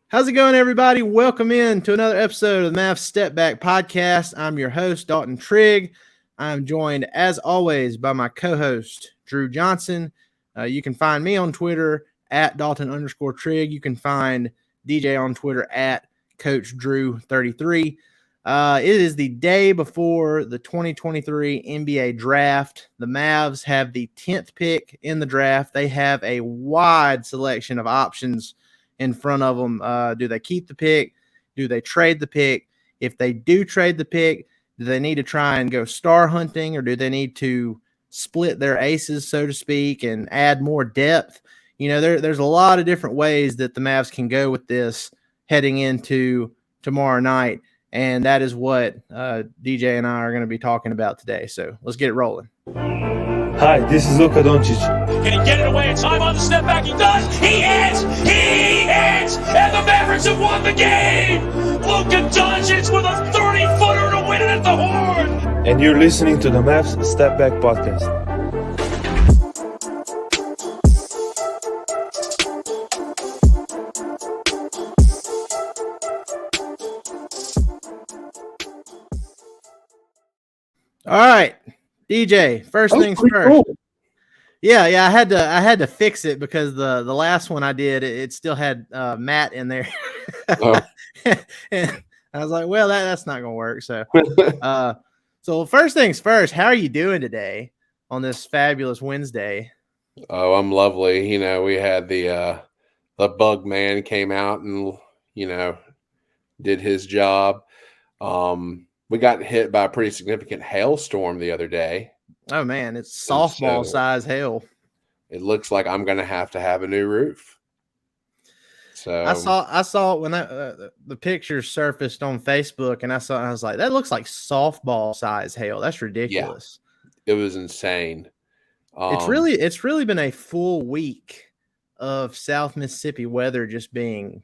How's it going, everybody? Welcome in to another episode of the Mavs Step Back Podcast. I'm your host, Dalton Trigg. I'm joined, as always, by my co-host, Drew Johnson. You can find me on Twitter at Dalton_Trigg. You can find DJ on Twitter at Coach Drew 33. It is the day before the 2023 NBA draft. The Mavs have the 10th pick in the draft. They have a wide selection of options in front of them. Do they keep the pick? Do they trade the pick? If they do trade the pick, do they need to try and go star hunting, or do they need to split their aces, so to speak, and add more depth? You know, there's a lot of different ways that the Mavs can go with this heading into tomorrow night, and that is what DJ and I are going to be talking about today. So let's get it rolling. Hi, this is Luka Doncic. Can he get it away in time on the step back? He does! He hits! He hits! And the Mavericks have won the game! Luka Doncic with a 30-footer to win it at the horn! And you're listening to the Mavs Step Back Podcast. All right, DJ, first things first. Cool. Yeah, I had to fix it because the last one I did, it still had Matt in there. Oh. And I was like, well, that's not gonna work. So so first things first, how are you doing today on this fabulous Wednesday? Oh, I'm lovely. You know, we had the bug man came out and, you know, did his job. We got hit by a pretty significant hailstorm the other day. Oh, man, it's softball size hail. It looks like I'm going to have a new roof. So I saw it when the pictures surfaced on Facebook, and I was like, that looks like softball size hail. That's ridiculous. Yeah, it was insane. It's really been a full week of South Mississippi weather just being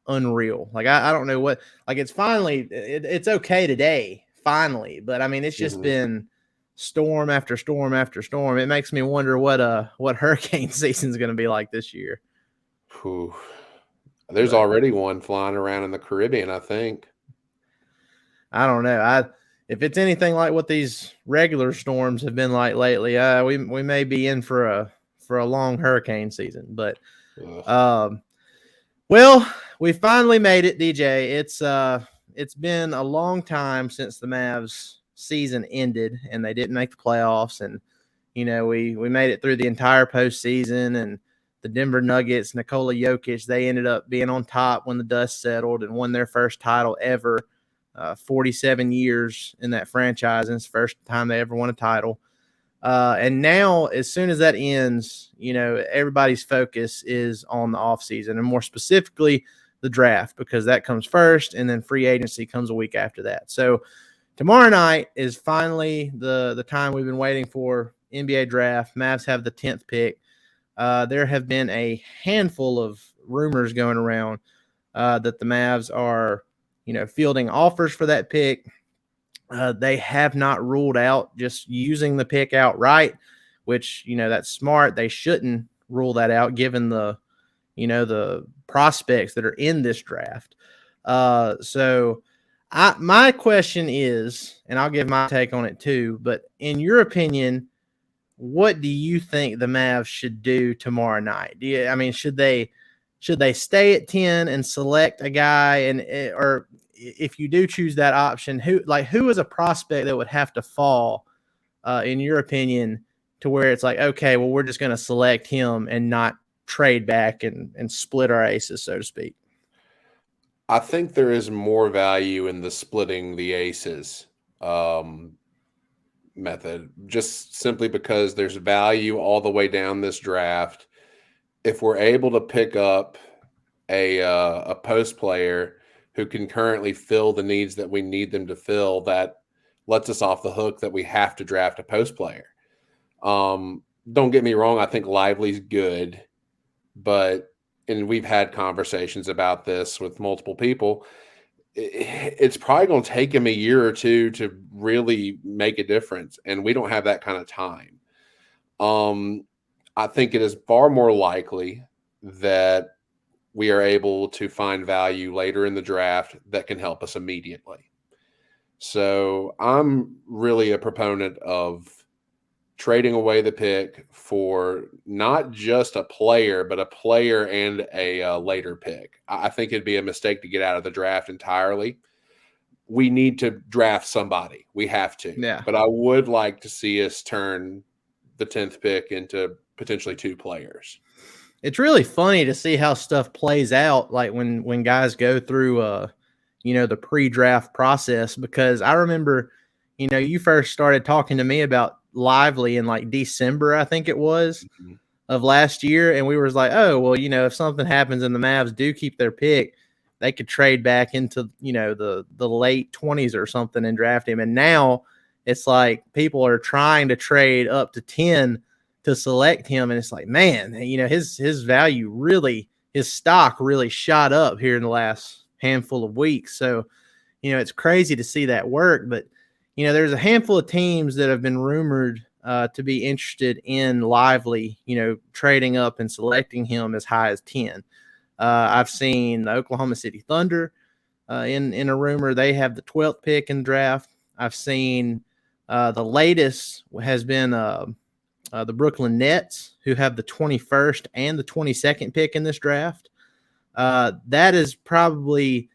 unreal. Like I don't know what, like it's finally it's okay today finally, but I mean it's just been storm after storm after storm. It makes me wonder what hurricane season is going to be like this year. Whew. There's already one flying around in the Caribbean, I think. I don't know. If it's anything like what these regular storms have been like lately, we may be in for a long hurricane season. But well, we finally made it, DJ. It's been a long time since the Mavs season ended and they didn't make the playoffs. And, you know, we made it through the entire postseason, and the Denver Nuggets, Nikola Jokic, they ended up being on top when the dust settled and won their first title ever. 47 years in that franchise, and it's the first time they ever won a title. And now, as soon as that ends, you know, everybody's focus is on the offseason, and more specifically the draft, because that comes first, and then free agency comes a week after that. So tomorrow night is finally the time we've been waiting for, NBA draft. Mavs have the 10th pick. There have been a handful of rumors going around that the Mavs are, you know, fielding offers for that pick. They have not ruled out just using the pick outright, which, you know, that's smart. They shouldn't rule that out given the, you know, the prospects that are in this draft. So my question is, and I'll give my take on it too, but in your opinion, what do you think the Mavs should do tomorrow night? Should they stay at 10 and select a guy, or if you do choose that option, who is a prospect that would have to fall, in your opinion, to where it's like, okay, well, we're just going to select him and not trade back and split our aces, so to speak? I think there is more value in the splitting the aces method, just simply because there's value all the way down this draft. If we're able to pick up a post player who can currently fill the needs that we need them to fill, that lets us off the hook that we have to draft a post player. Don't get me wrong, I think Lively's good, and we've had conversations about this with multiple people. It's probably going to take him a year or two to really make a difference, and we don't have that kind of time. I think it is far more likely that we are able to find value later in the draft that can help us immediately. So I'm really a proponent of trading away the pick for not just a player, but a player and a later pick. I think it'd be a mistake to get out of the draft entirely. We need to draft somebody. We have to. Yeah. But I would like to see us turn the 10th pick into potentially 2 players. It's really funny to see how stuff plays out, like when guys go through the pre-draft process, because I remember, you first started talking to me about Lively in like December, I think it was, of last year, and we were like, oh, well, if something happens and the Mavs do keep their pick, they could trade back into, the late 20s or something and draft him. And now it's like people are trying to trade up to 10 to select him. And it's like, man, his value really, his stock really shot up here in the last handful of weeks. So, it's crazy to see that work. But, there's a handful of teams that have been rumored to be interested in Lively, trading up and selecting him as high as 10. I've seen the Oklahoma City Thunder in a rumor. They have the 12th pick in the draft. I've seen the latest has been the Brooklyn Nets, who have the 21st and the 22nd pick in this draft. That is probably,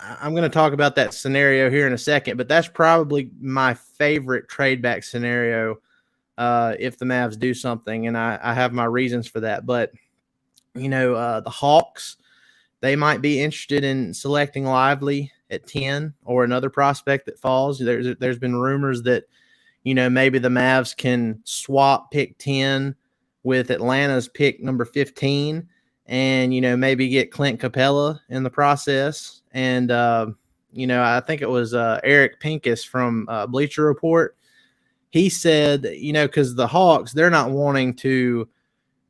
I'm going to talk about that scenario here in a second, but that's probably my favorite trade back scenario if the Mavs do something, and I have my reasons for that. But, the Hawks, they might be interested in selecting Lively at 10 or another prospect that falls. There's been rumors that, maybe the Mavs can swap pick 10 with Atlanta's pick number 15 and, maybe get Clint Capella in the process. And, I think it was Eric Pincus from Bleacher Report. He said, because the Hawks, they're not wanting to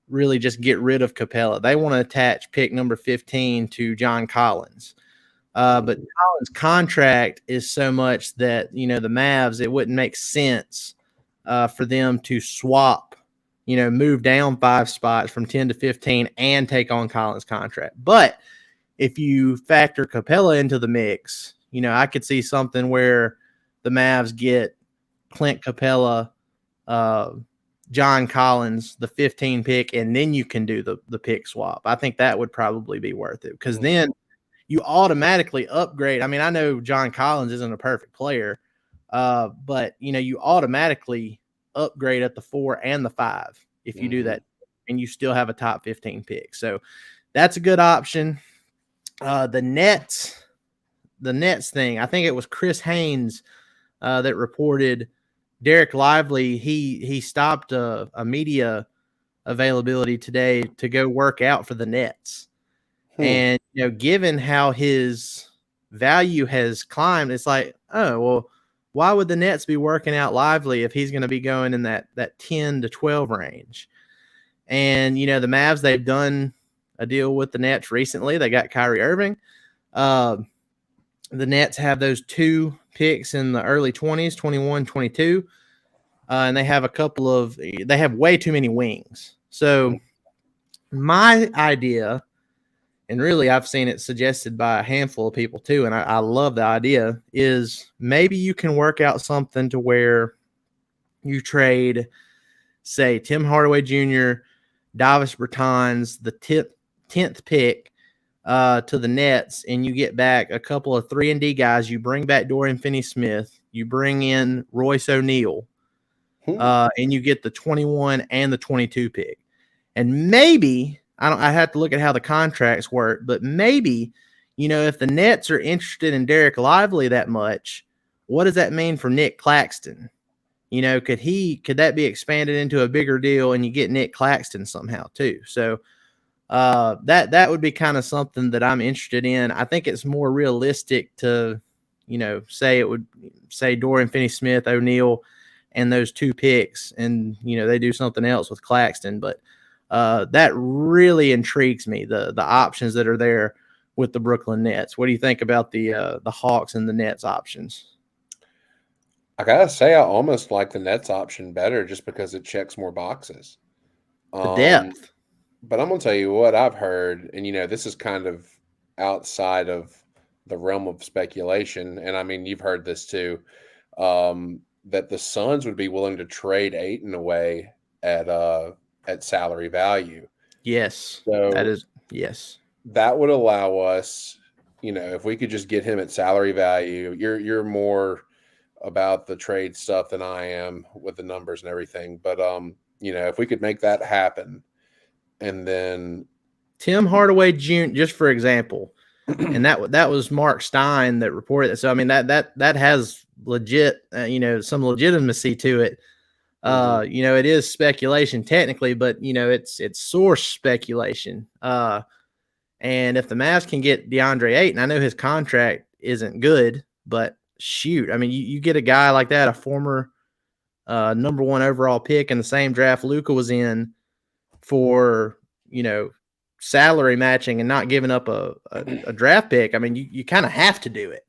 really just get rid of Capella. They want to attach pick number 15 to John Collins. But Collins' contract is so much that, the Mavs, it wouldn't make sense for them to swap, move down 5 spots from 10 to 15 and take on Collins' contract. But if you factor Capella into the mix, I could see something where the Mavs get Clint Capella, John Collins, the 15 pick, and then you can do the pick swap. I think that would probably be worth it, because then you automatically upgrade. I mean, I know John Collins isn't a perfect player, but, you automatically upgrade at the 4 and the 5 if you do that, and you still have a top 15 pick. So that's a good option. The Nets thing, I think it was Chris Haynes that reported Derek Lively, he stopped a media availability today to go work out for the Nets. And, given how his value has climbed, it's like, oh, well, why would the Nets be working out Lively if he's going to be going in that 10 to 12 range? And, the Mavs, they've done a deal with the Nets recently. They got Kyrie Irving. The Nets have those 2 picks in the early 20s, 21, 22. And they have they have way too many wings. So my idea, and really I've seen it suggested by a handful of people too, and I love the idea, is maybe you can work out something to where you trade, say, Tim Hardaway Jr., Davis Bertans, the 10th pick to the Nets, and you get back a couple of 3-and-D guys. You bring back Dorian Finney-Smith. You bring in Royce O'Neal. And you get the 21 and the 22 pick. And maybe, I have to look at how the contracts work, but maybe, if the Nets are interested in Derek Lively that much, what does that mean for Nick Claxton? Could that be expanded into a bigger deal and you get Nick Claxton somehow too? So that would be kind of something that I'm interested in. I think it's more realistic to, say Dorian Finney-Smith, O'Neal, and those 2 picks, and they do something else with Claxton. But that really intrigues me, the options that are there with the Brooklyn Nets. What do you think about the Hawks and the Nets options? I gotta say, I almost like the Nets option better, just because it checks more boxes. The depth. But I'm gonna tell you what I've heard, and this is kind of outside of the realm of speculation, and I mean you've heard this too, that the Suns would be willing to trade Ayton away at salary value. Yes, that So is yes. that would allow us, if we could just get him at salary value. You're more about the trade stuff than I am with the numbers and everything, but if we could make that happen, and then Tim Hardaway Jr. just for example, and that was Mark Stein that reported it. So I mean that has legit some legitimacy to it. It is speculation technically, but it's source speculation. And if the Mavs can get DeAndre Ayton, I know his contract isn't good, but shoot, I mean you get a guy like that, a former number 1 overall pick in the same draft Luka was in, for salary matching and not giving up a draft pick. I mean you kind of have to do it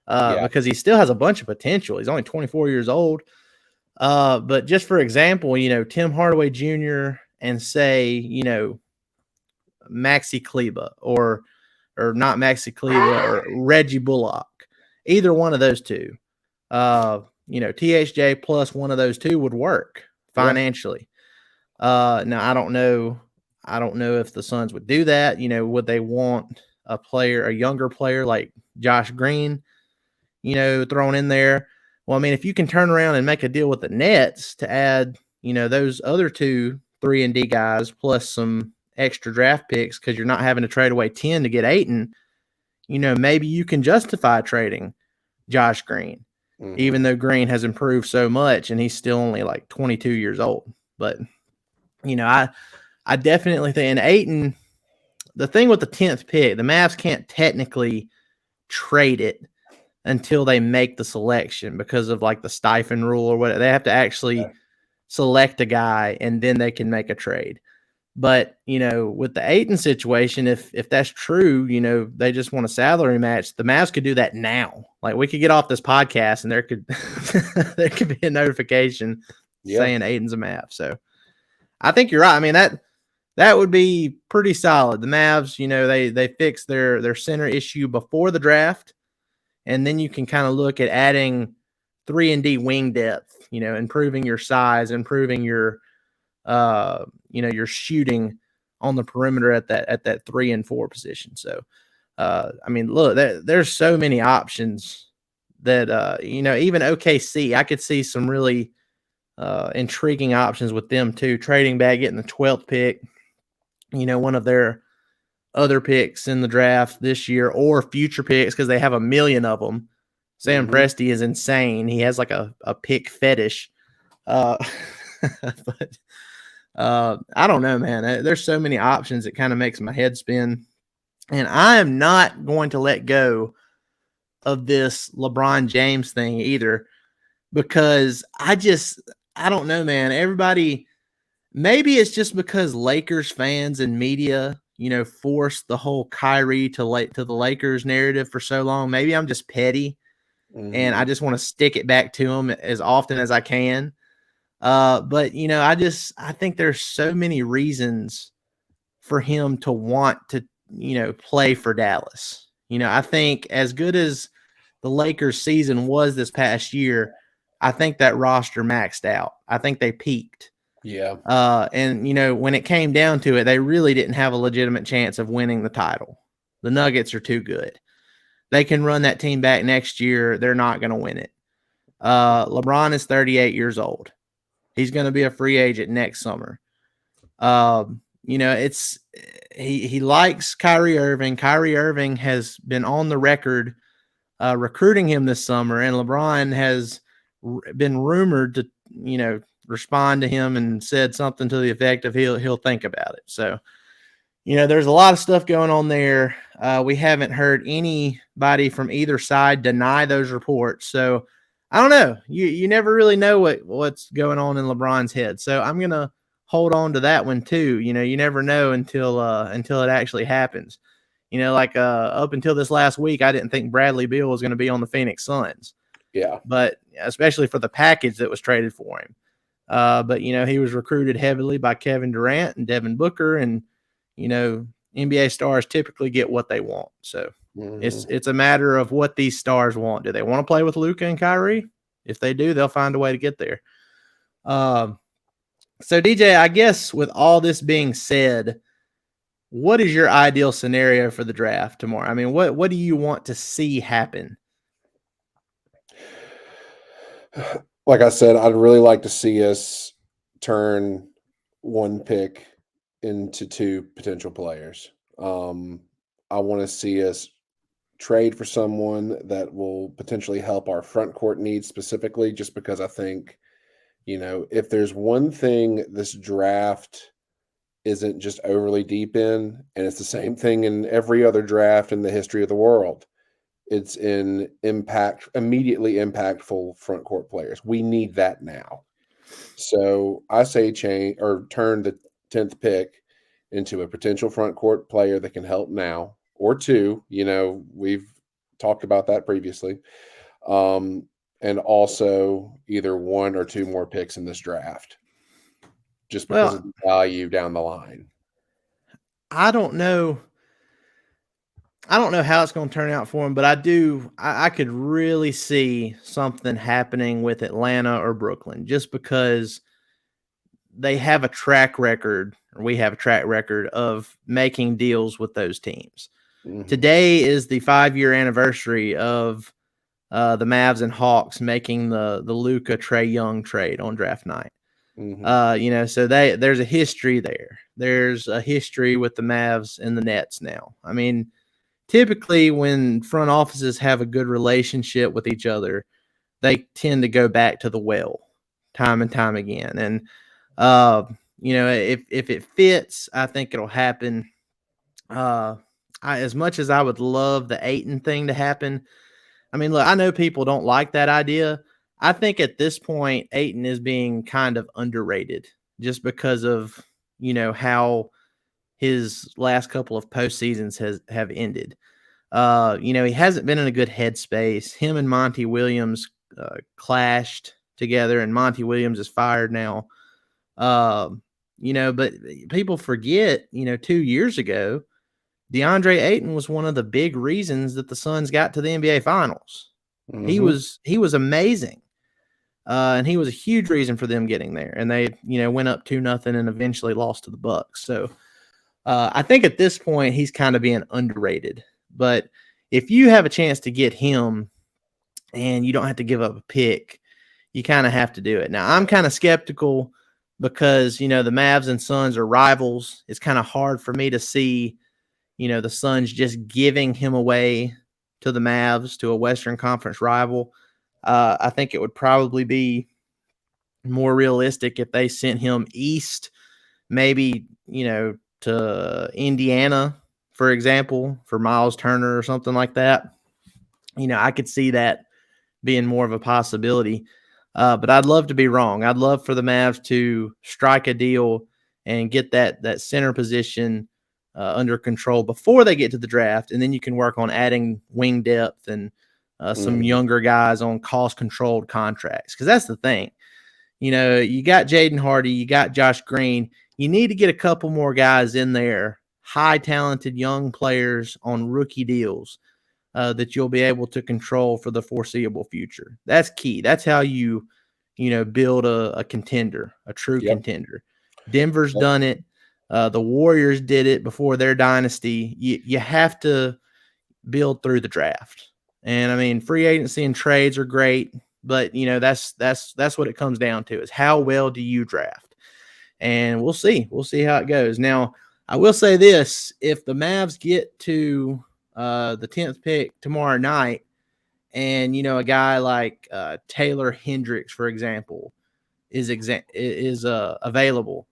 because he still has a bunch of potential. He's only 24 years old. But just for example, Tim Hardaway Jr. and say Maxi Kleba or not Maxi Kleba or Reggie Bullock, either one of those two, THJ plus one of those two would work financially. Now I don't know if the Suns would do that. Would they want a younger player like Josh Green, thrown in there? Well, I mean, if you can turn around and make a deal with the Nets to add, those other 2 3-and-D guys plus some extra draft picks, because you're not having to trade away 10 to get Ayton, maybe you can justify trading Josh Green, even though Green has improved so much and he's still only like 22 years old. But, I definitely think, and Ayton, the thing with the 10th pick, the Mavs can't technically trade it until they make the selection because of like the stipend rule or whatever. They have to actually select a guy and then they can make a trade. But, with the Ayton situation, if that's true, they just want a salary match. The Mavs could do that now. Like we could get off this podcast and there could there could be a notification saying Ayton's a Mav. So I think you're right. I mean, that would be pretty solid. The Mavs, they fixed their center issue before the draft. And then you can kind of look at adding 3-and-D wing depth, improving your size, improving your shooting on the perimeter at that 3 and 4 position. So, I mean, look, there's so many options that, even OKC, I could see some really intriguing options with them too. Trading back, getting the 12th pick, one of their other picks in the draft this year or future picks because they have a million of them. Sam Presti is insane. He has like a pick fetish. But I don't know, man. There's so many options. It kind of makes my head spin. And I am not going to let go of this LeBron James thing either, because I don't know, man. Everybody, maybe it's just because Lakers fans and media, forced the whole Kyrie to the Lakers narrative for so long. Maybe I'm just petty and I just want to stick it back to him as often as I can. But I think there's so many reasons for him to want to, play for Dallas. I think as good as the Lakers season was this past year, I think that roster maxed out. I think they peaked. Yeah. And when it came down to it, they really didn't have a legitimate chance of winning the title. The Nuggets are too good. They can run that team back next year. They're not going to win it. LeBron is 38 years old. He's going to be a free agent next summer. He likes Kyrie Irving. Kyrie Irving has been on the record recruiting him this summer, and LeBron has been rumored to, respond to him and said something to the effect of he'll think about it. So, there's a lot of stuff going on there. We haven't heard anybody from either side deny those reports. So I don't know. You never really know what's going on in LeBron's head. So I'm going to hold on to that one too. You never know until it actually happens. Up until this last week, I didn't think Bradley Beal was going to be on the Phoenix Suns. Yeah. But especially for the package that was traded for him. But, he was recruited heavily by Kevin Durant and Devin Booker, and, NBA stars typically get what they want. So it's a matter of what these stars want. Do they want to play with Luka and Kyrie? If they do, they'll find a way to get there. So, DJ, I guess with all this being said, what is your ideal scenario for the draft tomorrow? I mean, what do you want to see happen? Like I said, I'd really like to see us turn one pick into two potential players. I want to see us trade for someone that will potentially help our front court needs specifically, just because I think, if there's one thing this draft isn't just overly deep in, and it's the same thing in every other draft in the history of the world, it's in immediately impactful front court players. We need that now. So I say turn the 10th pick into a potential front court player that can help now, or two. We've talked about that previously. And also either one or two more picks in this draft, just because of the value down the line. I don't know how it's going to turn out for him, but I could really see something happening with Atlanta or Brooklyn, just because they have a track record, or we have a track record of making deals with those teams. Mm-hmm. Today is the 5-year anniversary of the Mavs and Hawks making the Luka Trae Young trade on draft night. Mm-hmm. So there's a history there. There's a history with the Mavs and the Nets now. I mean, typically when front offices have a good relationship with each other, they tend to go back to the well time and time again. And, if it fits, I think it'll happen. As much as I would love the Ayton thing to happen, I mean, look, I know people don't like that idea. I think at this point, Ayton is being kind of underrated just because of, how his last couple of postseasons have ended. He hasn't been in a good headspace. Him and Monty Williams clashed together, and Monty Williams is fired now. But people forget, 2 years ago, Deandre Ayton was one of the big reasons that the Suns got to the NBA Finals. Mm-hmm. He was amazing. And he was a huge reason for them getting there. And they, went up 2-0 and eventually lost to the Bucks. So I think at this point he's kind of being underrated. But if you have a chance to get him and you don't have to give up a pick, you kind of have to do it. Now, I'm kind of skeptical because, the Mavs and Suns are rivals. It's kind of hard for me to see the Suns just giving him away to the Mavs, to a Western Conference rival. I think it would probably be more realistic if they sent him east, maybe, to Indiana, for example, for Miles Turner or something like that. I could see that being more of a possibility. But I'd love to be wrong. I'd love for the Mavs to strike a deal and get that center position under control before they get to the draft, and then you can work on adding wing depth and some younger guys on cost-controlled contracts. Because that's the thing. You got Jaden Hardy, you got Josh Green. You need to get a couple more guys in there, high-talented young players on rookie deals that you'll be able to control for the foreseeable future. That's key. That's how you build a contender, a true contender. Denver's done it. The Warriors did it before their dynasty. You have to build through the draft. And I mean, free agency and trades are great, but that's what it comes down to, is how well do you draft? And we'll see how it goes. Now, I will say this: if the Mavs get to the 10th pick tomorrow night, and a guy like Taylor Hendricks, for example, is available,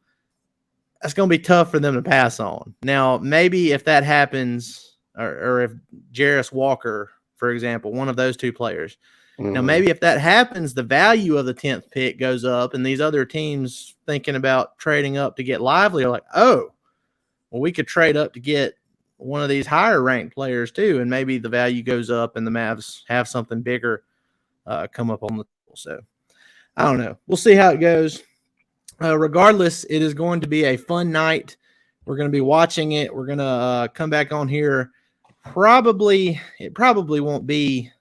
that's going to be tough for them to pass on. Now, maybe if that happens, or if Jarris Walker, for example, one of those two players. Mm-hmm. Now, maybe if that happens, the value of the 10th pick goes up, and these other teams thinking about trading up to get Lively are like, oh, well, we could trade up to get one of these higher ranked players too, and maybe the value goes up and the Mavs have something bigger come up on the table. So I don't know. We'll see how it goes. regardless, it is going to be a fun night. We're going to be watching it. We're going to come back on here. It probably won't be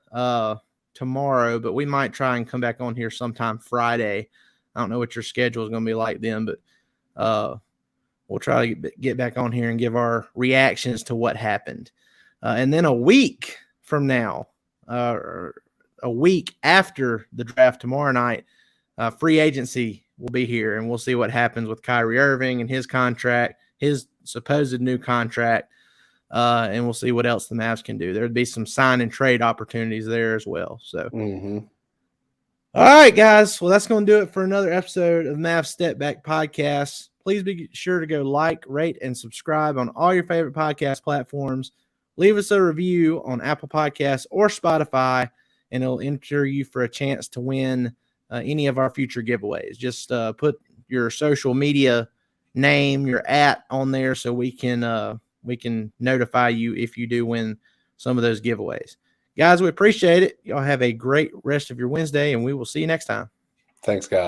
tomorrow, but we might try and come back on here sometime Friday. I don't know what your schedule is going to be like then, but we'll try to get back on here and give our reactions to what happened. And then a week from now, a week after the draft tomorrow night, free agency will be here, and we'll see what happens with Kyrie Irving and his contract, his supposed new contract, and we'll see what else the Mavs can do. There would be some sign and trade opportunities there as well. So, All right, guys. Well, that's going to do it for another episode of Mavs Step Back Podcast. Please be sure to go like, rate, and subscribe on all your favorite podcast platforms. Leave us a review on Apple Podcasts or Spotify, and it'll enter you for a chance to win any of our future giveaways. Just put your social media name, your @ on there, so we can notify you if you do win some of those giveaways. Guys, we appreciate it. Y'all have a great rest of your Wednesday, and we will see you next time. Thanks, guys.